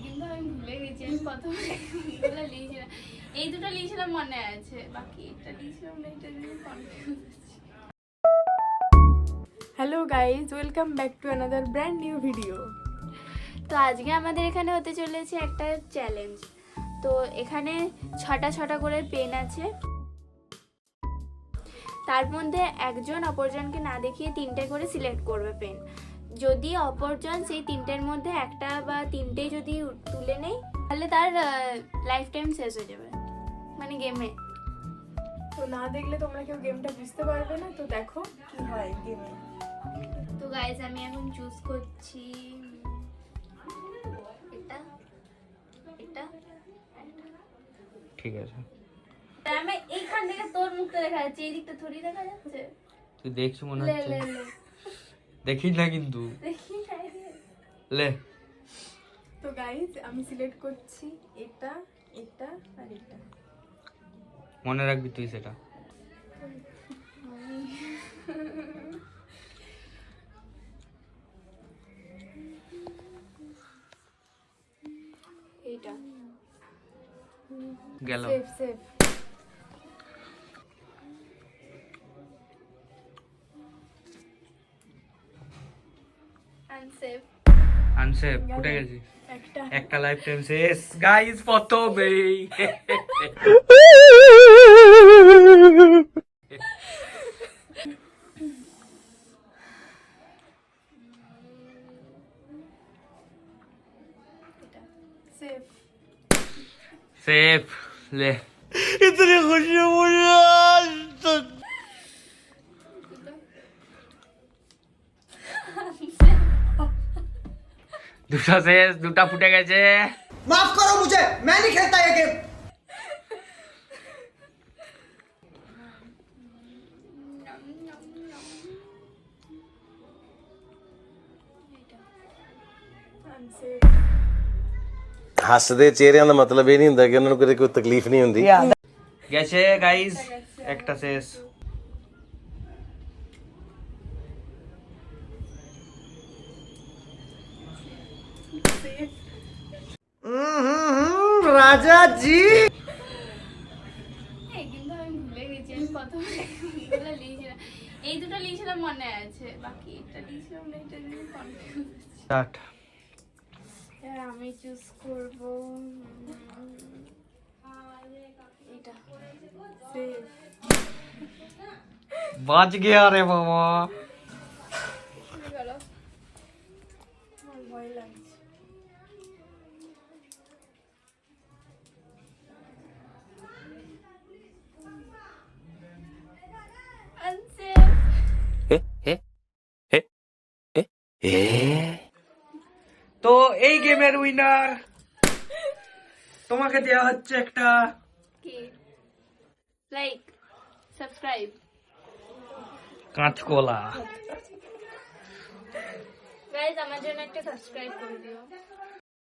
কিন্তু আমি ভুলে গেছি আমি প্রথমে এগুলো লিখেছিলাম, এই দুটো লিখেছিলাম মনে আছে, বাকি এটা লিখেছিলাম না, এটা নিয়ে কনফিউজ আছি। Hello guys, welcome back to another brand new video. তো আজকে আমাদের এখানে হতে চলেছে একটা চ্যালেঞ্জ। তো এখানে ছটা করে পেন আছে, তার মধ্যে একজন অপরজনকে না দেখিয়ে তিনটে করে সিলেক্ট করবে পেন। যদি অপরজন সেই তিনটের মধ্যে একটা বা তিনটেই যদি তুলে নেয় তাহলে তার লাইফ টাইম শেষ হয়ে যাবে, মানে গেমে। তো না দেখলে তোমরা কেউ গেমটা বুঝতে পারবে না, তো দেখো কি হয় গেমে। তো গাইজ আমি এখন চুজ করছি এটা এটা। ঠিক আছে, আমি এইখান থেকে তোর মুখটা দেখা যাচ্ছে, এই দিকটা থোড়ি দেখা যাচ্ছে। তুই দেখছি মনে লে হচ্ছে। লে লে দেখিস না কিন্তু, দেখি নাই রে। লে। তো গাইজ আমি সিলেক্ট করছি এটা, এটা আর এটা। মনে রাখবি তুই সেটা। এইটা গেল। Safe safe. আনসেভ। আনসেভ ফুটে গেছি। একটা একটা লাইফ টাইম শেষ গাইস, প্রথমেই সেফ। সেফ। ले इतनी खुशी मुझे आज तक। দুটা শেষ, দুটা ফুটে গেছে। माफ करो मुझे, मैं नहीं खेलता ये गेम। আনসেফ। ਹੱਸਦੇ ਚਿਹਰਿਆਂ ਦਾ ਮਤਲਬ ਇਹ ਨਹੀਂ ਹੁੰਦਾ ਕਿ ਉਹਨਾਂ ਨੂੰ ਕਦੇ ਕੋਈ ਤਕਲੀਫ ਨਹੀਂ ਹੁੰਦੀ। গেছে গাইস, একটা শেষ। राजा जी কিন্তু আমি ভুলে গেছি আমি প্রথমে এগুলো লিখেছিলাম, এই দুটো লিখেছিলাম মনে আছে, বাকি এটা লিখেছিলাম না, এটা নিয়ে কনফিউজ আছি। স্টার্ট। আমি চুজ করব এটা। সেফ। বাজ গিয়া রে বাবা। গেল। আমার ভয় লাগছে। আনসেভ। তো এই গেমের উইনার তোমাকে দেওয়া হচ্ছে একটা কি লাইক সাবস্ক্রাইব। কাঁচকলা। গাইস আমার জন্য একটা সাবস্ক্রাইব করে দিও।